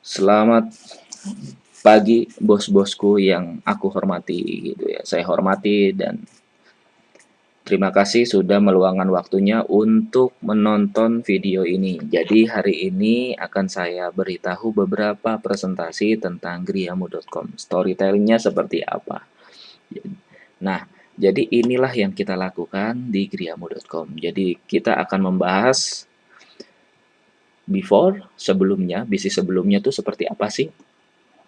Selamat pagi bos-bosku yang aku hormati gitu ya. Saya hormati dan terima kasih sudah meluangkan waktunya untuk menonton video ini. Jadi hari ini akan saya beritahu beberapa presentasi tentang griamu.com. Storytellingnya seperti apa. Nah, jadi inilah yang kita lakukan di griamu.com. Jadi kita akan membahas sebelumnya, bisnis sebelumnya tuh seperti apa sih.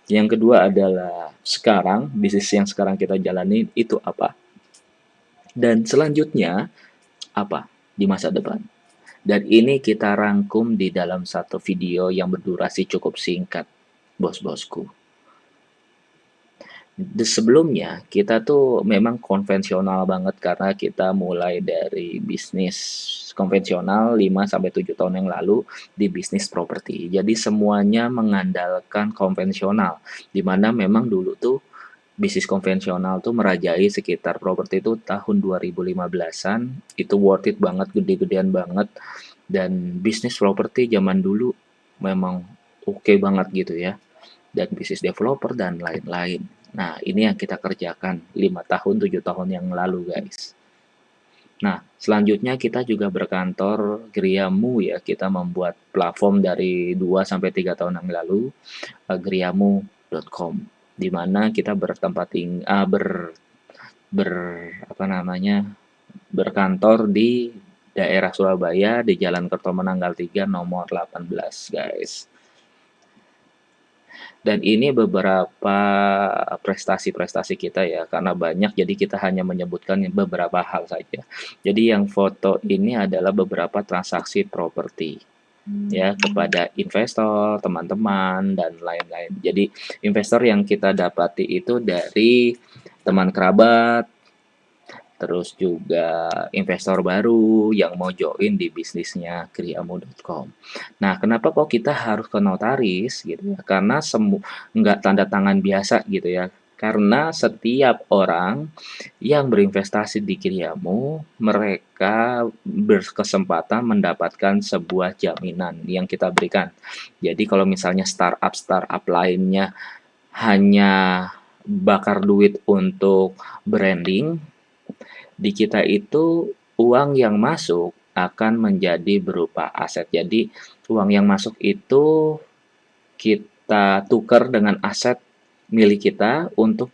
Yang kedua adalah sekarang, bisnis yang sekarang kita jalani itu apa? Dan selanjutnya apa di masa depan? Dan ini kita rangkum di dalam satu video yang berdurasi cukup singkat, bos-bosku. Sebelumnya kita tuh memang konvensional banget karena kita mulai dari bisnis konvensional 5 sampai 7 tahun yang lalu di bisnis properti. Jadi semuanya mengandalkan konvensional, di mana memang dulu tuh bisnis konvensional tuh merajai sekitar properti itu tahun 2015-an. Itu worth it banget, gede-gedean banget. Dan bisnis properti zaman dulu memang oke banget gitu ya. Dan bisnis developer dan lain-lain. Nah, ini yang kita kerjakan 5 tahun, 7 tahun yang lalu, guys. Nah, selanjutnya kita juga berkantor Griamu ya. Kita membuat platform dari 2 sampai 3 tahun yang lalu, griamu.com, di mana kita bertempat apa namanya? Berkantor di daerah Surabaya di Jalan Kertomenanggal 3 nomor 18, guys. Dan ini beberapa prestasi-prestasi kita ya, karena banyak jadi kita hanya menyebutkan beberapa hal saja. Jadi yang foto ini adalah beberapa transaksi properti ya kepada investor, teman-teman dan lain-lain. Jadi investor yang kita dapati itu dari teman kerabat, terus juga investor baru yang mau join di bisnisnya kriamu.com. Nah, kenapa kok kita harus ke notaris gitu ya? Karena nggak tanda tangan biasa gitu ya. Karena setiap orang yang berinvestasi di Kriamu, mereka berkesempatan mendapatkan sebuah jaminan yang kita berikan. Jadi kalau misalnya startup lainnya hanya bakar duit untuk branding, di kita itu uang yang masuk akan menjadi berupa aset. Jadi uang yang masuk itu kita tukar dengan aset milik kita untuk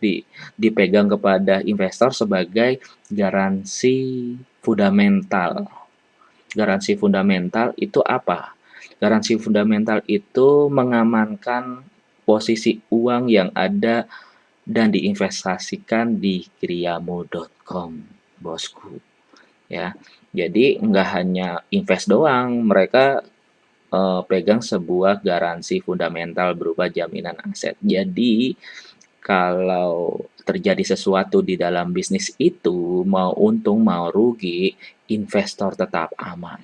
dipegang kepada investor sebagai garansi fundamental. Garansi fundamental itu apa? Garansi fundamental itu mengamankan posisi uang yang ada dan diinvestasikan di kriamu.com, bosku. Ya, jadi nggak hanya invest doang, mereka pegang sebuah garansi fundamental berupa jaminan aset. Jadi kalau terjadi sesuatu di dalam bisnis itu, mau untung mau rugi, investor tetap aman.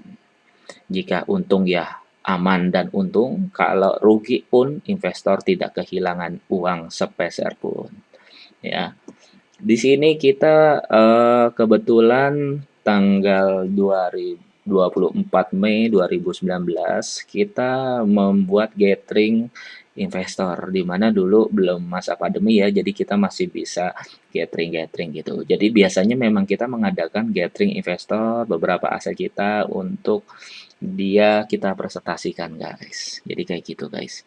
Jika untung ya aman dan untung, kalau rugi pun investor tidak kehilangan uang sepeser pun. Ya, di sini kita kebetulan tanggal 24 Mei 2019 kita membuat gathering investor, di mana dulu belum masa pandemi ya, jadi kita masih bisa gathering gitu. Jadi biasanya memang kita mengadakan gathering investor beberapa aset kita untuk dia kita presentasikan, guys. Jadi kayak gitu, guys.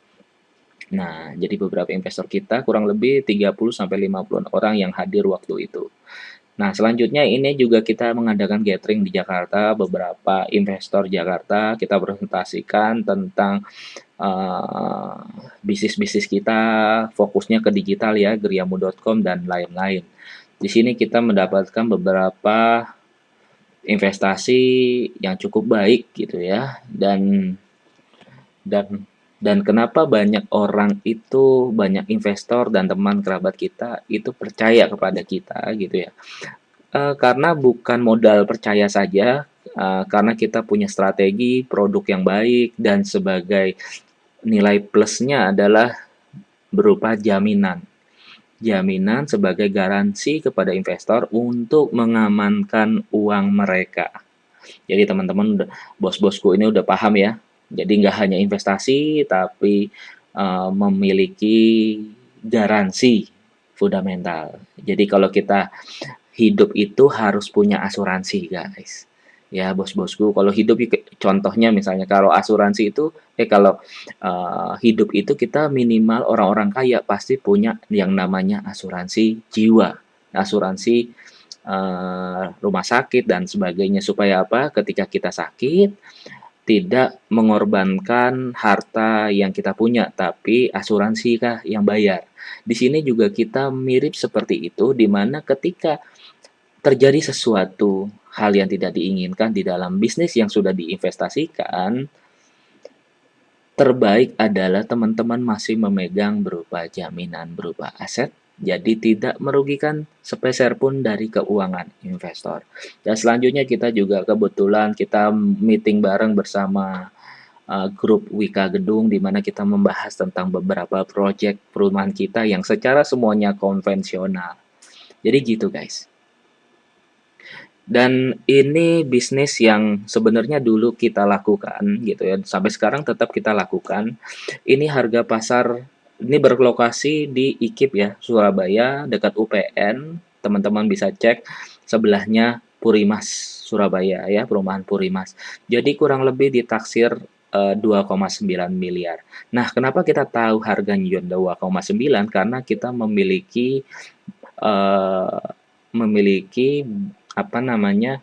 Nah, jadi beberapa investor kita kurang lebih 30 sampai 50 orang yang hadir waktu itu. Nah, selanjutnya ini juga kita mengadakan gathering di Jakarta, beberapa investor Jakarta kita presentasikan tentang bisnis-bisnis kita, fokusnya ke digital ya, griamu.com dan lain-lain. Di sini kita mendapatkan beberapa investasi yang cukup baik gitu ya, dan dan kenapa banyak orang itu, banyak investor dan teman kerabat kita itu percaya kepada kita gitu ya. Karena bukan modal percaya saja, karena kita punya strategi, produk yang baik, dan sebagai nilai plusnya adalah berupa jaminan. Jaminan sebagai garansi kepada investor untuk mengamankan uang mereka. Jadi teman-teman, bos-bosku ini udah paham ya. Jadi nggak hanya investasi, tapi memiliki garansi fundamental. Jadi kalau kita hidup itu harus punya asuransi, guys. Ya, bos-bosku, kalau hidup contohnya misalnya kalau asuransi itu kalau hidup itu kita minimal orang-orang kaya pasti punya yang namanya asuransi jiwa, asuransi rumah sakit dan sebagainya supaya apa? Ketika kita sakit tidak mengorbankan harta yang kita punya, tapi asuransi kah yang bayar. Di sini juga kita mirip seperti itu, di mana ketika terjadi sesuatu hal yang tidak diinginkan di dalam bisnis yang sudah diinvestasikan, terbaik adalah teman-teman masih memegang berupa jaminan berupa aset, jadi tidak merugikan sepeser pun dari keuangan investor. Dan selanjutnya kita juga kebetulan kita meeting bareng bersama grup Wika Gedung di mana kita membahas tentang beberapa proyek perumahan kita yang secara semuanya konvensional. Jadi gitu guys. Dan ini bisnis yang sebenarnya dulu kita lakukan gitu ya, sampai sekarang tetap kita lakukan. Ini harga pasar ini berlokasi di IKIP ya, Surabaya dekat UPN. Teman-teman bisa cek sebelahnya Purimas Surabaya ya, perumahan Purimas. Jadi kurang lebih ditaksir 2,9 miliar. Nah, kenapa kita tahu harganya 2,9? Karena kita eh, memiliki apa namanya,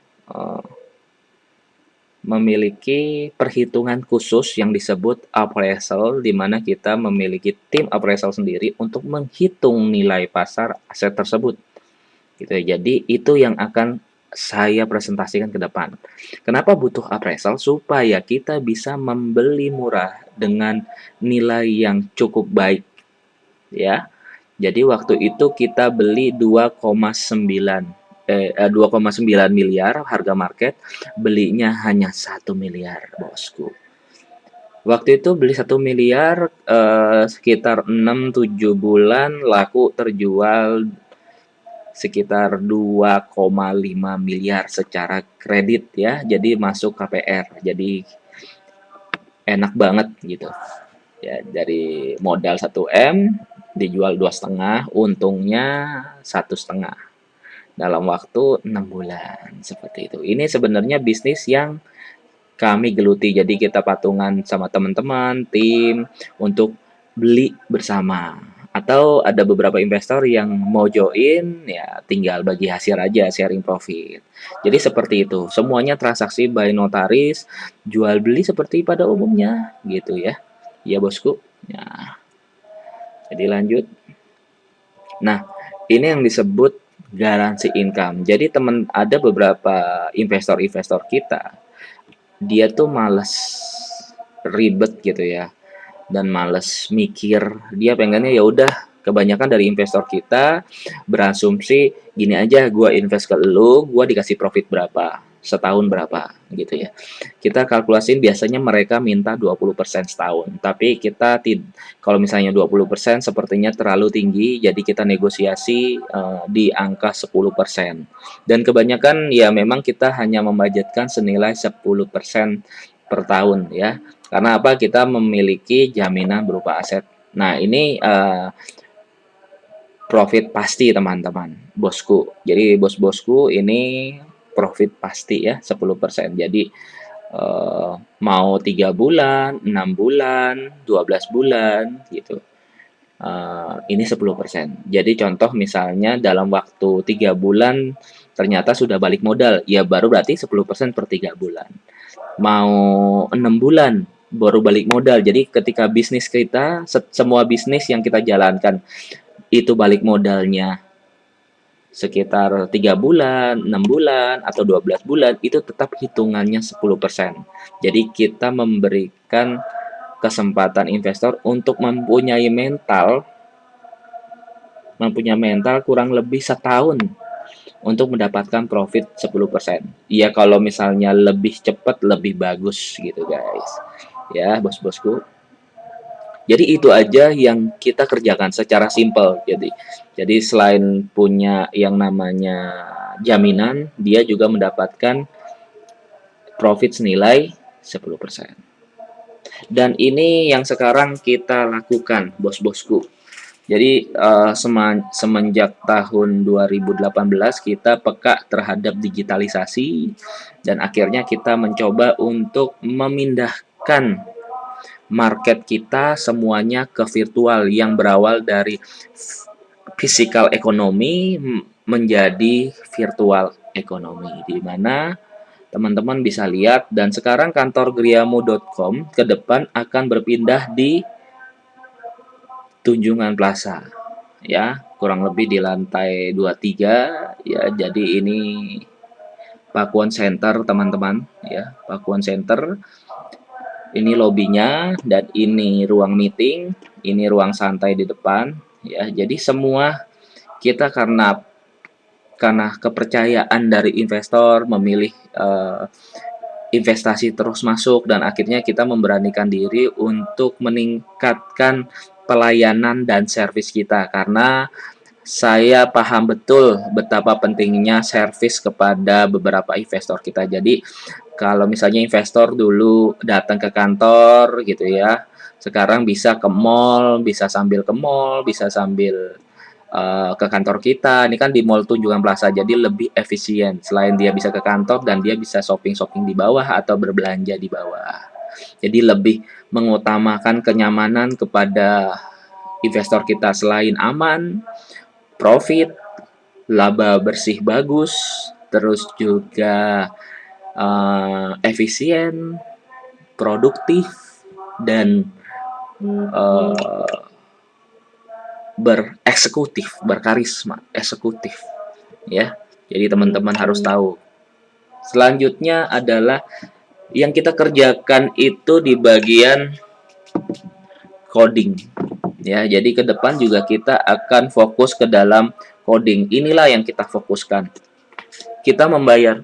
memiliki perhitungan khusus yang disebut appraisal, di mana kita memiliki tim appraisal sendiri untuk menghitung nilai pasar aset tersebut, gitu ya. Jadi itu yang akan saya presentasikan ke depan. Kenapa butuh appraisal? Supaya kita bisa membeli murah dengan nilai yang cukup baik, ya. Jadi waktu itu kita beli 2,9 miliar harga market, belinya hanya 1 miliar, bosku. Waktu itu beli 1 miliar, sekitar 6-7 bulan laku terjual sekitar 2,5 miliar secara kredit ya. Jadi masuk KPR. Jadi enak banget gitu. Ya, dari modal 1 M dijual 2,5, untungnya 1,5 dalam waktu 6 bulan seperti itu. Ini sebenarnya bisnis yang kami geluti. Jadi kita patungan sama teman-teman, tim untuk beli bersama. Atau ada beberapa investor yang mau join, ya tinggal bagi hasil aja, sharing profit. Jadi seperti itu. Semuanya transaksi by notaris, jual beli seperti pada umumnya gitu ya. Ya bosku. Ya, jadi lanjut. Nah, ini yang disebut garansi income. Jadi ada beberapa investor-investor kita, dia tuh males ribet gitu ya, dan males mikir. Dia pengennya ya udah, kebanyakan dari investor kita berasumsi gini aja, gua invest ke lu, gua dikasih profit berapa setahun, berapa gitu ya. Kita kalkulasiin biasanya mereka minta 20% setahun, tapi kita kalau misalnya 20% sepertinya terlalu tinggi, jadi kita negosiasi di angka 10%. Dan kebanyakan ya memang kita hanya membudgetkan senilai 10% per tahun ya. Karena apa? Kita memiliki jaminan berupa aset. Nah, ini profit pasti teman-teman, bosku. Jadi bos-bosku ini profit pasti ya 10%. Jadi mau 3 bulan, 6 bulan, 12 bulan gitu. Ini 10%. Jadi contoh misalnya dalam waktu 3 bulan ternyata sudah balik modal, ya baru berarti 10% per 3 bulan. Mau 6 bulan baru balik modal. Jadi ketika bisnis kita, semua bisnis yang kita jalankan itu balik modalnya sekitar 3 bulan, 6 bulan, atau 12 bulan, itu tetap hitungannya 10%. Jadi kita memberikan kesempatan investor untuk mempunyai mental kurang lebih setahun untuk mendapatkan profit 10%. Iya, kalau misalnya lebih cepat lebih bagus gitu guys. Ya, bos-bosku. Jadi itu aja yang kita kerjakan secara simpel. Jadi selain punya yang namanya jaminan, dia juga mendapatkan profit senilai 10%. Dan ini yang sekarang kita lakukan, bos-bosku. Jadi semenjak tahun 2018 kita peka terhadap digitalisasi dan akhirnya kita mencoba untuk memindahkan market kita semuanya ke virtual yang berawal dari physical ekonomi menjadi virtual ekonomi, di mana teman-teman bisa lihat. Dan sekarang kantor griamu.com ke depan akan berpindah di Tunjungan Plaza, ya, kurang lebih di lantai 23 ya. Jadi ini Pakuan Center, teman-teman, ya, Pakuan Center. Ini lobinya dan ini ruang meeting, ini ruang santai di depan, ya. Jadi semua kita karena kepercayaan dari investor memilih investasi terus masuk, dan akhirnya kita memberanikan diri untuk meningkatkan pelayanan dan servis kita, karena saya paham betul betapa pentingnya servis kepada beberapa investor kita. Jadi kalau misalnya investor dulu datang ke kantor gitu ya, sekarang bisa ke mall, bisa sambil ke kantor kita. Ini kan di Mall Tunjungan Plaza, jadi lebih efisien. Selain dia bisa ke kantor dan dia bisa shopping-shopping di bawah atau berbelanja di bawah. Jadi lebih mengutamakan kenyamanan kepada investor kita. Selain aman, profit, laba bersih bagus, terus juga efisien, produktif, dan bereksekutif, berkarisma, eksekutif, ya. Jadi teman-teman harus tahu. Selanjutnya adalah yang kita kerjakan itu di bagian coding, ya. Jadi ke depan juga kita akan fokus ke dalam coding. Inilah yang kita fokuskan. Kita membayar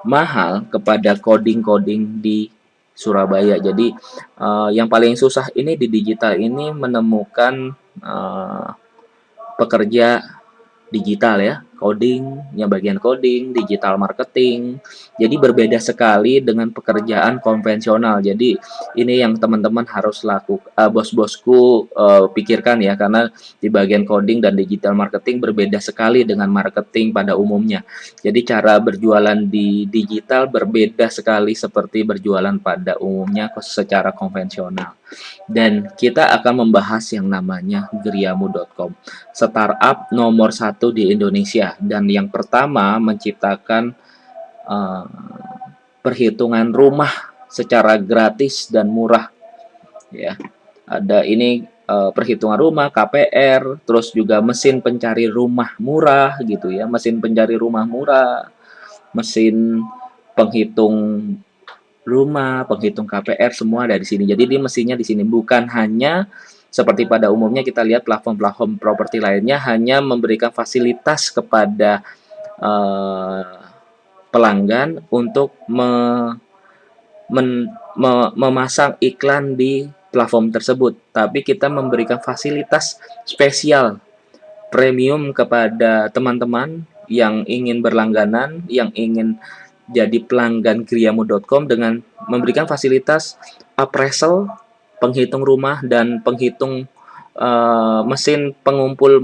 mahal kepada coding-coding di Surabaya. Jadi yang paling susah ini di digital ini menemukan pekerja digital, ya, coding, yang bagian coding, digital marketing. Jadi berbeda sekali dengan pekerjaan konvensional. Jadi ini yang teman-teman harus lakukan, bos-bosku pikirkan ya, karena di bagian coding dan digital marketing berbeda sekali dengan marketing pada umumnya. Jadi cara berjualan di digital berbeda sekali seperti berjualan pada umumnya secara konvensional. Dan kita akan membahas yang namanya griamu.com, startup nomor 1 di Indonesia dan yang pertama menciptakan perhitungan rumah secara gratis dan murah, ya. Ada ini perhitungan rumah, KPR, terus juga mesin pencari rumah murah gitu ya, mesin pencari rumah murah, mesin penghitung rumah, penghitung KPR, semua dari sini. Jadi di mesinnya di sini, bukan hanya seperti pada umumnya kita lihat platform-platform properti lainnya hanya memberikan fasilitas kepada pelanggan untuk memasang iklan di platform tersebut, tapi kita memberikan fasilitas spesial premium kepada teman-teman yang ingin berlangganan, yang ingin jadi pelanggan griamu.com dengan memberikan fasilitas appraisal, penghitung rumah, dan penghitung mesin pengumpul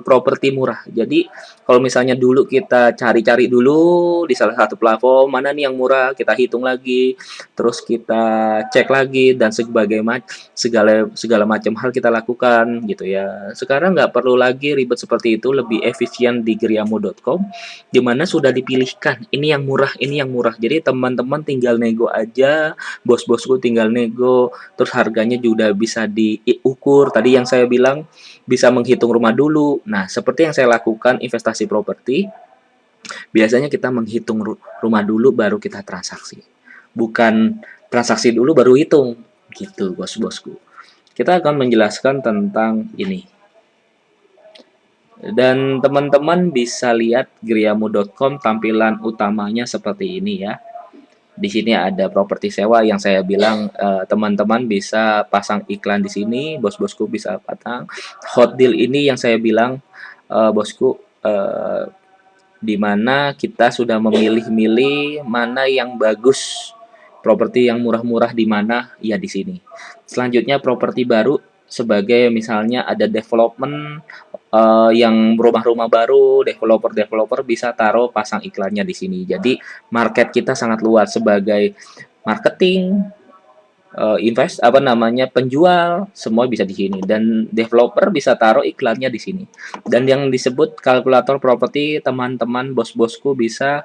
properti murah. Jadi kalau misalnya dulu kita cari-cari dulu di salah satu platform mana nih yang murah, kita hitung lagi, terus kita cek lagi dan segala macam hal kita lakukan gitu ya. Sekarang nggak perlu lagi ribet seperti itu, lebih efisien di griamu.com, di mana sudah dipilihkan ini yang murah, ini yang murah. Jadi teman-teman tinggal nego aja, bos-bosku tinggal nego, terus harganya juga bisa diukur. Tadi yang saya bilang bisa menghitung rumah dulu. Nah, seperti yang saya lakukan investasi properti, biasanya kita menghitung rumah dulu baru kita transaksi. Bukan transaksi dulu baru hitung. Gitu, bos-bosku. Kita akan menjelaskan tentang ini. Dan teman-teman bisa lihat griamu.com tampilan utamanya seperti ini ya. Di sini ada properti sewa yang saya bilang teman-teman bisa pasang iklan di sini, bos-bosku bisa pasang. Hot deal ini yang saya bilang bosku, di mana kita sudah memilih-milih mana yang bagus Properti yang murah-murah di mana? Ya di sini. Selanjutnya properti baru sebagai misalnya ada development yang rumah-rumah baru, developer-developer bisa taruh pasang iklannya di sini. Jadi market kita sangat luas sebagai marketing, invest apa namanya penjual semua bisa di sini dan developer bisa taruh iklannya di sini. Dan yang disebut kalkulator properti teman-teman bos-bosku bisa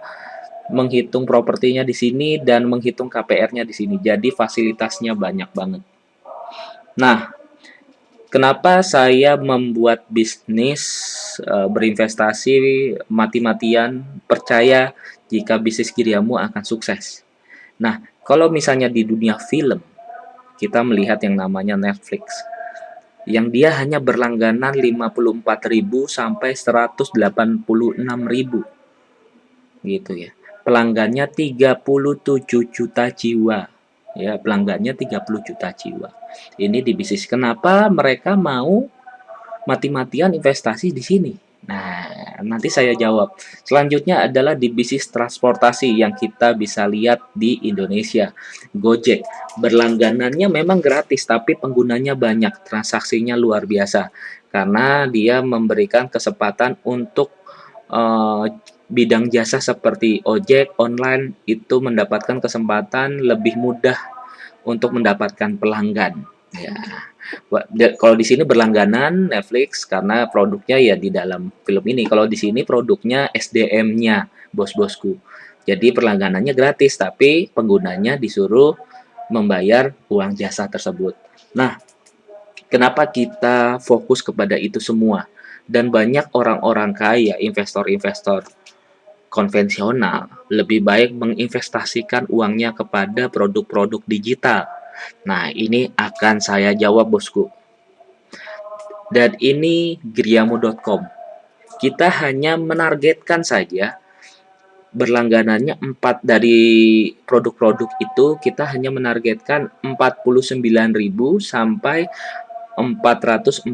menghitung propertinya di sini dan menghitung KPR-nya di sini. Jadi fasilitasnya banyak banget. Nah, kenapa saya membuat bisnis berinvestasi mati-matian percaya jika bisnis Giriamu akan sukses? Nah, kalau misalnya di dunia film, kita melihat yang namanya Netflix, yang dia hanya berlangganan 54.000 sampai 186.000 gitu ya. Pelanggannya 37 juta jiwa. Ya, pelanggannya 30 juta jiwa. Ini di bisnis. Kenapa mereka mau mati-matian investasi di sini? Nah, nanti saya jawab. Selanjutnya adalah di bisnis transportasi yang kita bisa lihat di Indonesia. Gojek. Berlangganannya memang gratis, tapi penggunanya banyak. Transaksinya luar biasa. Karena dia memberikan kesempatan untuk eh, bidang jasa seperti ojek online itu mendapatkan kesempatan lebih mudah untuk mendapatkan pelanggan. Ya, kalau di sini berlangganan Netflix karena produknya ya di dalam film ini. Kalau di sini produknya SDM-nya, bos-bosku. Jadi perlangganannya gratis, tapi penggunanya disuruh membayar uang jasa tersebut. Nah, kenapa kita fokus kepada itu semua? Dan banyak orang-orang kaya, investor-investor konvensional lebih baik menginvestasikan uangnya kepada produk-produk digital. Nah, ini akan saya jawab bosku. Dan ini griamu.com. Kita hanya menargetkan saja berlangganannya 4 dari produk-produk itu kita hanya menargetkan 49.000 sampai 449.000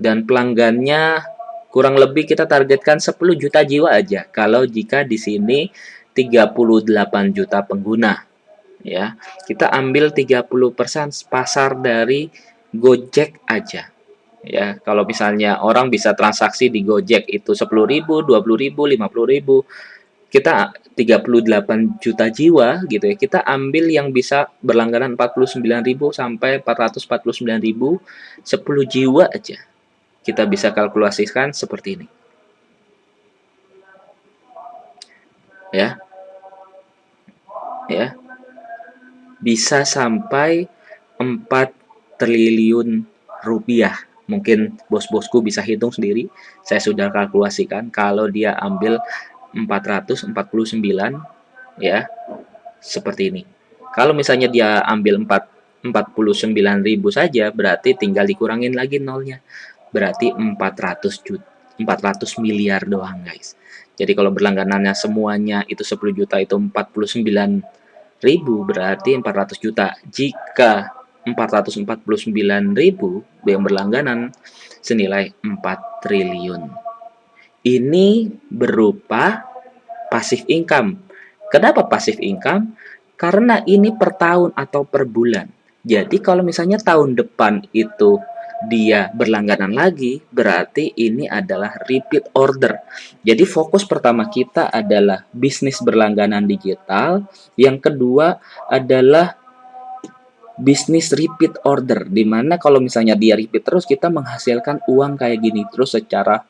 dan pelanggannya kurang lebih kita targetkan 10 juta jiwa aja kalau jika di sini 38 juta pengguna ya. Kita ambil 30% pasar dari Gojek aja. Ya, kalau misalnya orang bisa transaksi di Gojek itu 10.000, 20.000, 50.000, kita 38 juta jiwa gitu ya. Kita ambil yang bisa berlangganan 49.000 sampai 449.000, 10 jiwa aja. Kita bisa kalkulasikan seperti ini. Ya, ya. Bisa sampai 4 triliun rupiah. Mungkin bos-bosku bisa hitung sendiri. Saya sudah kalkulasikan kalau dia ambil 449 ya, seperti ini. Kalau misalnya dia ambil 49.000 saja, berarti tinggal dikurangin lagi nolnya. Berarti 400 juta, 400 miliar doang, guys. Jadi kalau berlangganannya semuanya itu 10 juta itu 49.000 berarti 400 juta. Jika 449.000 yang berlangganan senilai 4 triliun. Ini berupa passive income. Kenapa passive income? Karena ini per tahun atau per bulan. Jadi kalau misalnya tahun depan itu dia berlangganan lagi, berarti ini adalah repeat order. Jadi fokus pertama kita adalah bisnis berlangganan digital, yang kedua adalah bisnis repeat order, dimana kalau misalnya dia repeat terus kita menghasilkan uang kayak gini terus secara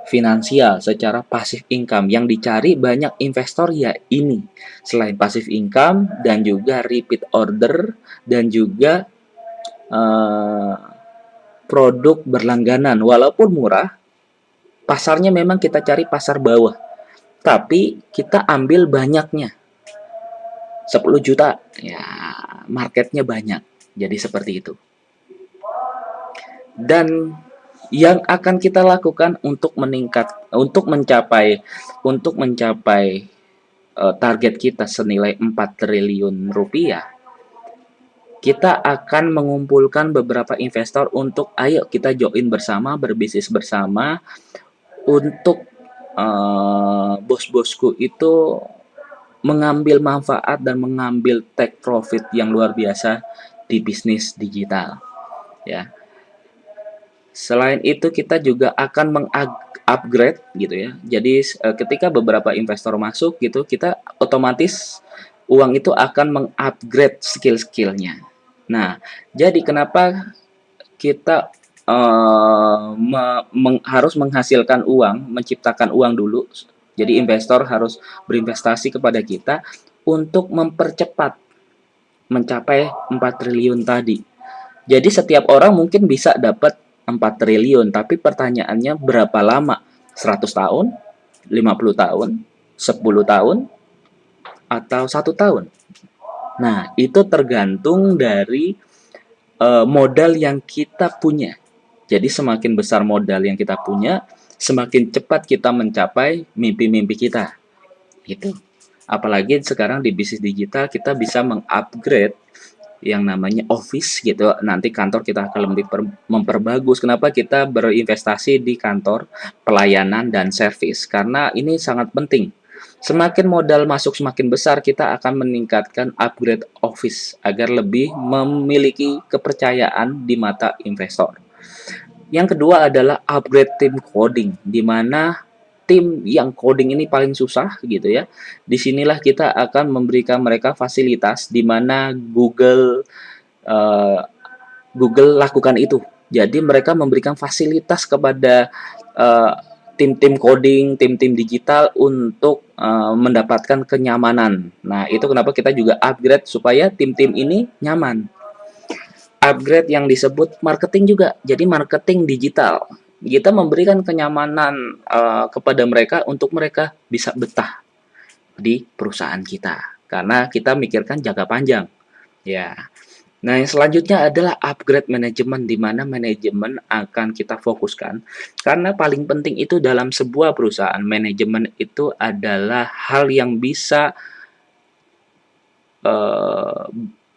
finansial, secara passive income. Yang dicari banyak investor ya ini. Selain passive income dan juga repeat order dan juga uh, produk berlangganan. Walaupun murah, pasarnya memang kita cari pasar bawah. Tapi kita ambil banyaknya. 10 juta. Ya, marketnya banyak. Jadi seperti itu. Dan yang akan kita lakukan untuk mencapai target kita senilai 4 triliun rupiah, kita akan mengumpulkan beberapa investor untuk ayo kita join bersama, berbisnis bersama untuk bos-bosku itu mengambil manfaat dan mengambil take profit yang luar biasa di bisnis digital, ya. Selain itu kita juga akan mengupgrade gitu ya. Jadi ketika beberapa investor masuk gitu, kita otomatis uang itu akan mengupgrade skill-skillnya. Nah, jadi kenapa kita harus menghasilkan uang, menciptakan uang dulu. Jadi investor harus berinvestasi kepada kita untuk mempercepat mencapai 4 triliun tadi. Jadi setiap orang mungkin bisa dapat 4 triliun, tapi pertanyaannya berapa lama? 100 tahun, 50 tahun, 10 tahun, atau 1 tahun? Nah, itu tergantung dari modal yang kita punya. Jadi semakin besar modal yang kita punya, semakin cepat kita mencapai mimpi-mimpi kita. Gitu. Apalagi sekarang di bisnis digital kita bisa mengupgrade yang namanya office gitu. Nanti kantor kita akan lebih memperbagus. Kenapa kita berinvestasi di kantor pelayanan dan servis? Karena ini sangat penting. Semakin modal masuk semakin besar, kita akan meningkatkan upgrade office agar lebih memiliki kepercayaan di mata investor. Yang kedua adalah upgrade tim coding, di mana tim yang coding ini paling susah gitu ya. Disinilah kita akan memberikan mereka fasilitas di mana uh, Google lakukan itu. Jadi mereka memberikan fasilitas kepada uh, tim-tim coding, tim-tim digital untuk mendapatkan kenyamanan. Nah, itu kenapa kita juga upgrade supaya tim-tim ini nyaman. Upgrade yang disebut marketing juga. Jadi marketing digital. Kita memberikan kenyamanan kepada mereka untuk mereka bisa betah di perusahaan kita. Karena kita mikirkan jangka panjang. Ya. Nah, yang selanjutnya adalah upgrade manajemen, di mana manajemen akan kita fokuskan. Karena paling penting itu dalam sebuah perusahaan, manajemen itu adalah hal eh,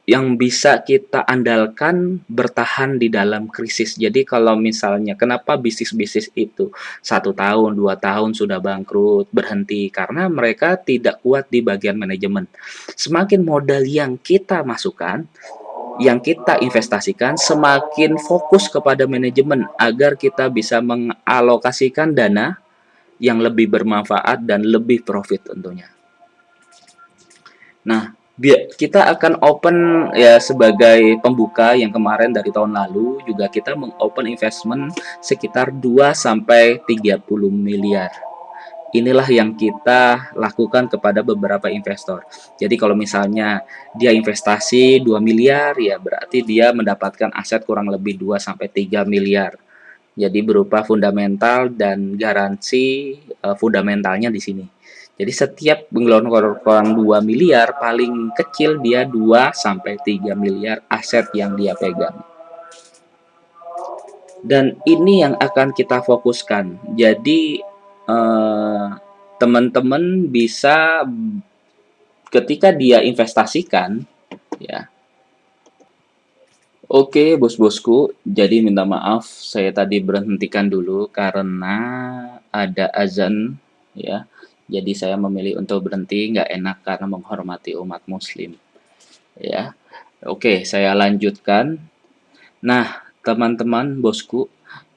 yang bisa kita andalkan bertahan di dalam krisis. Jadi kalau misalnya kenapa bisnis-bisnis itu 1 tahun, 2 tahun sudah bangkrut, berhenti karena mereka tidak kuat di bagian manajemen. Semakin modal yang kita masukkan, yang kita investasikan, semakin fokus kepada manajemen agar kita bisa mengalokasikan dana yang lebih bermanfaat dan lebih profit tentunya. Nah, kita akan open ya sebagai pembuka yang kemarin dari tahun lalu juga kita mengopen investment sekitar 2 sampai 30 miliar. Inilah yang kita lakukan kepada beberapa investor. Jadi kalau misalnya dia investasi 2 miliar ya berarti dia mendapatkan aset kurang lebih 2 sampai 3 miliar. Jadi berupa fundamental dan garansi fundamentalnya di sini. Jadi setiap pengeluaran 2 miliar paling kecil dia 2 sampai 3 miliar aset yang dia pegang. Dan ini yang akan kita fokuskan. Jadi teman-teman bisa ketika dia investasikan ya. Oke, bos-bosku, jadi minta maaf saya tadi berhentikan dulu karena ada azan ya. Jadi saya memilih untuk berhenti, nggak enak karena menghormati umat muslim ya. Oke, saya lanjutkan. Nah, teman-teman, bosku,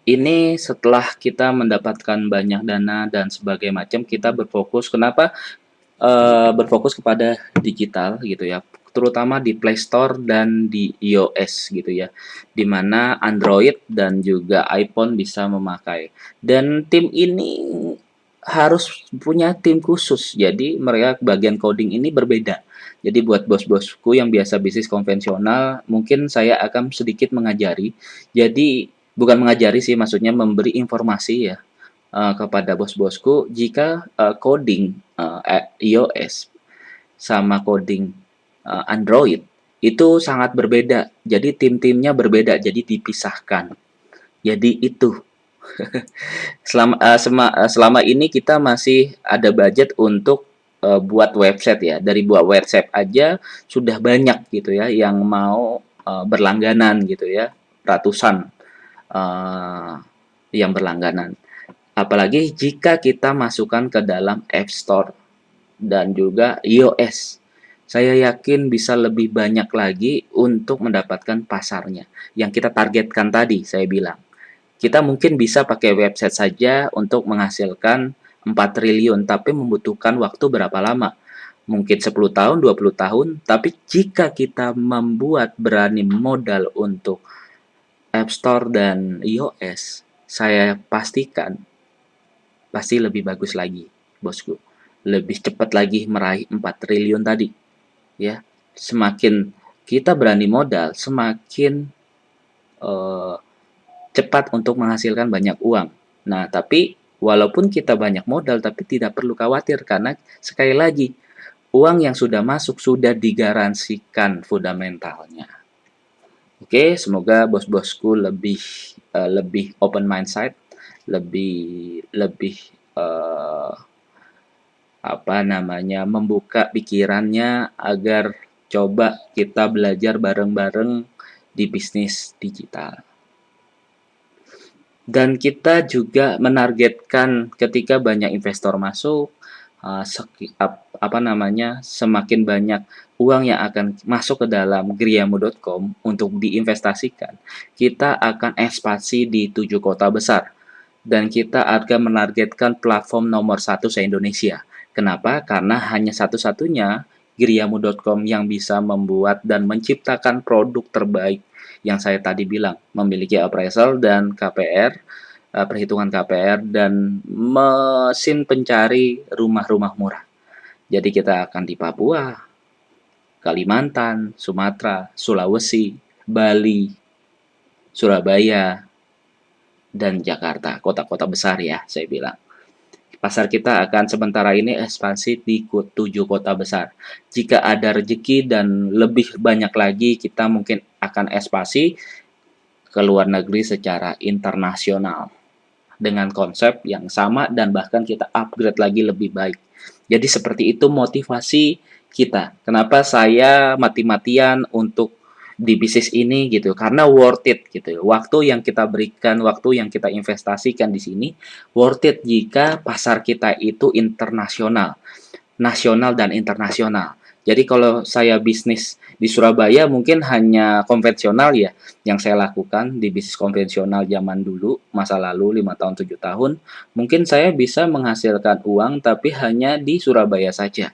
ini setelah kita mendapatkan banyak dana dan sebagainya macam, kita berfokus. Kenapa berfokus kepada digital gitu ya, terutama di Play Store dan di iOS gitu ya, di mana Android dan juga iPhone bisa memakai. Dan tim ini harus punya tim khusus, jadi mereka bagian coding ini berbeda. Jadi buat bos-bosku yang biasa bisnis konvensional, mungkin saya akan sedikit mengajari. Jadi bukan mengajari sih, maksudnya memberi informasi ya kepada bos-bosku jika coding iOS sama coding Android itu sangat berbeda. Jadi tim-timnya berbeda, jadi dipisahkan. Jadi itu selama ini kita masih ada budget untuk buat website ya. Dari buat website aja sudah banyak gitu ya yang mau berlangganan gitu ya, ratusan uh, yang berlangganan. Apalagi jika kita masukkan ke dalam App Store. dan juga iOS. Saya yakin bisa lebih banyak lagi untuk mendapatkan pasarnya. Yang kita targetkan tadi, saya bilang. Kita mungkin bisa pakai website saja untuk menghasilkan 4 triliun, tapi membutuhkan waktu berapa lama? Mungkin 10 tahun, 20 tahun, tapi jika kita membuat berani modal untuk App Store dan iOS, saya pastikan pasti lebih bagus lagi, bosku. Lebih cepat lagi meraih 4 triliun tadi, ya. Semakin kita berani modal, semakin eh, cepat untuk menghasilkan banyak uang. Nah, tapi walaupun kita banyak modal, tapi tidak perlu khawatir karena sekali lagi uang yang sudah masuk sudah digaransikan fundamentalnya. Oke, semoga bos-bosku lebih open mindset, lebih lebih eh, apa namanya membuka pikirannya agar coba kita belajar bareng-bareng di bisnis digital. Dan kita juga menargetkan ketika banyak investor masuk, apa namanya, semakin banyak uang yang akan masuk ke dalam Griamu.com untuk diinvestasikan, kita akan ekspansi di 7 kota besar. Dan kita akan menargetkan platform nomor 1 se-Indonesia. Kenapa? Karena hanya satu-satunya Griamu.com yang bisa membuat dan menciptakan produk terbaik yang saya tadi bilang, memiliki appraisal dan KPR, perhitungan KPR dan mesin pencari rumah-rumah murah. Jadi kita akan di Papua, Kalimantan, Sumatera, Sulawesi, Bali, Surabaya, dan Jakarta, kota-kota besar ya, saya bilang. Pasar kita akan sementara ini ekspansi di 7 kota besar. Jika ada rezeki dan lebih banyak lagi, kita mungkin akan ekspansi ke luar negeri secara internasional dengan konsep yang sama dan bahkan kita upgrade lagi lebih baik. Jadi seperti itu motivasi kita. Kenapa saya mati-matian untuk di bisnis ini gitu? Karena worth it gitu. Waktu yang kita berikan, waktu yang kita investasikan di sini worth it jika pasar kita itu internasional, nasional dan internasional. Jadi kalau saya bisnis di Surabaya mungkin hanya konvensional ya yang saya lakukan di bisnis konvensional zaman dulu, masa lalu 5 tahun 7 tahun, mungkin saya bisa menghasilkan uang tapi hanya di Surabaya saja.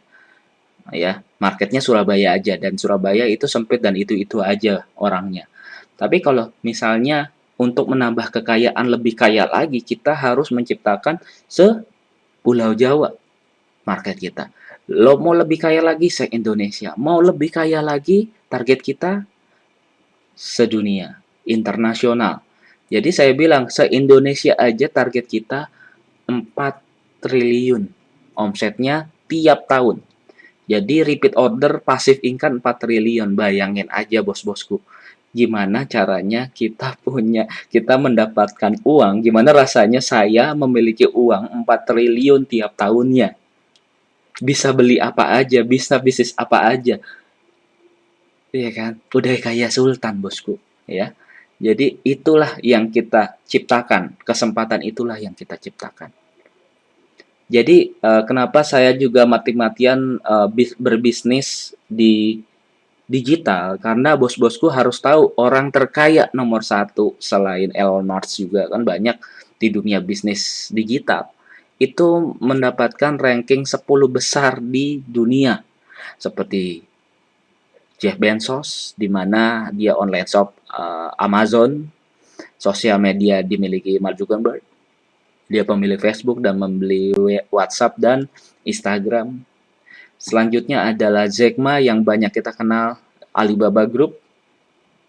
Ya, marketnya Surabaya aja dan Surabaya itu sempit dan itu-itu aja orangnya. Tapi kalau misalnya untuk menambah kekayaan lebih kaya lagi, kita harus menciptakan se-Pulau Jawa market kita. Lo mau lebih kaya lagi se-Indonesia, mau lebih kaya lagi target kita sedunia, internasional. Jadi saya bilang se-Indonesia aja target kita 4 triliun omsetnya tiap tahun. Jadi repeat order passive income 4 triliun. Bayangin aja bos-bosku. Gimana caranya kita mendapatkan uang, gimana rasanya saya memiliki uang 4 triliun tiap tahunnya. Bisa beli apa aja, bisa bisnis apa aja. Iya kan? Udah kayak sultan, bosku, ya. Jadi itulah yang kita ciptakan, kesempatan itulah yang kita ciptakan. Jadi kenapa saya juga mati-matian berbisnis di digital karena bos-bosku harus tahu orang terkaya nomor 1 selain Elon Musk juga kan banyak di dunia bisnis digital itu mendapatkan ranking 10 besar di dunia seperti Jeff Bezos di mana dia online shop Amazon, sosial media dimiliki Mark Zuckerberg, dia pemilik Facebook dan membeli WhatsApp dan Instagram. Selanjutnya adalah Jack Ma yang banyak kita kenal, Alibaba Group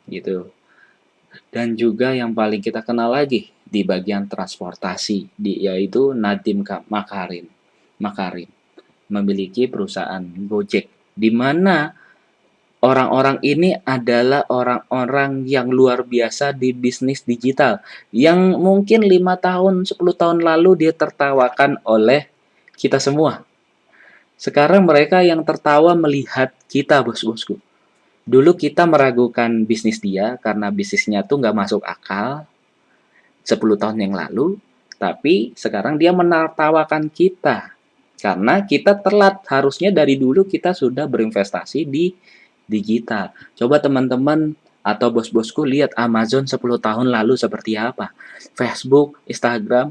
gitu. Dan juga yang paling kita kenal lagi di bagian transportasi yaitu Nadiem Makarim memiliki perusahaan Gojek di mana orang-orang ini adalah orang-orang yang luar biasa di bisnis digital yang mungkin 5 tahun, 10 tahun lalu dia tertawakan oleh kita semua. Sekarang mereka yang tertawa melihat kita, bos-bosku. Dulu kita meragukan bisnis dia karena bisnisnya tuh nggak masuk akal 10 tahun yang lalu, tapi sekarang dia menertawakan kita. Karena kita telat, harusnya dari dulu kita sudah berinvestasi di digital. Coba teman-teman atau bos-bosku lihat Amazon 10 tahun lalu seperti apa. Facebook, Instagram,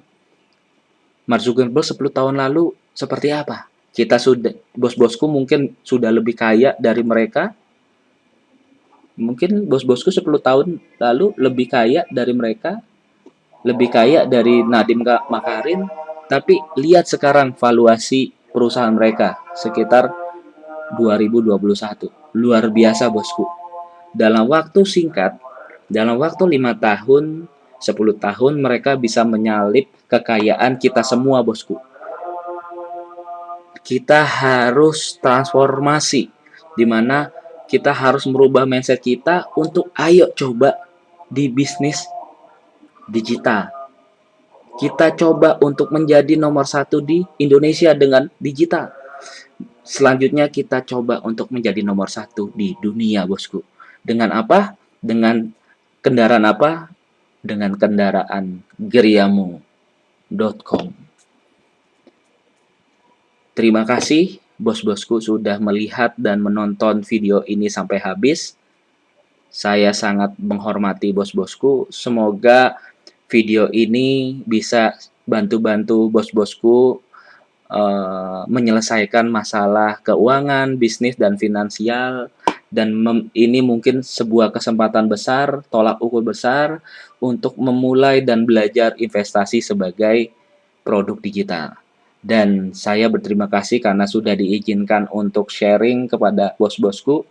Mark Zuckerberg 10 tahun lalu seperti apa. Kita sudah, bos-bosku mungkin sudah lebih kaya dari mereka. Mungkin bos-bosku 10 tahun lalu lebih kaya dari mereka, lebih kaya dari Nadiem Makarim, tapi lihat sekarang valuasi perusahaan mereka sekitar 2021. Luar biasa bosku. Dalam waktu singkat, dalam waktu 5 tahun, 10 tahun mereka bisa menyalip kekayaan kita semua bosku. Kita harus transformasi di mana kita harus merubah mindset kita untuk ayo coba di bisnis digital. Kita coba untuk menjadi nomor satu di Indonesia dengan digital. Selanjutnya kita coba untuk menjadi nomor satu di dunia bosku. Dengan apa? Dengan kendaraan apa? Dengan kendaraan geriamu.com. Terima kasih bos-bosku sudah melihat dan menonton video ini sampai habis. Saya sangat menghormati bos-bosku. Semoga video ini bisa bantu-bantu bos-bosku menyelesaikan masalah keuangan, bisnis, dan finansial. Dan ini mungkin sebuah kesempatan besar, tolak ukur besar untuk memulai dan belajar investasi sebagai produk digital. Dan saya berterima kasih karena sudah diizinkan untuk sharing kepada bos-bosku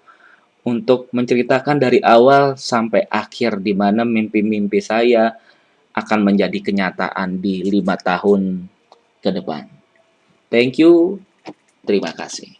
untuk menceritakan dari awal sampai akhir di mana mimpi-mimpi saya akan menjadi kenyataan di 5 tahun ke depan. Thank you. Terima kasih.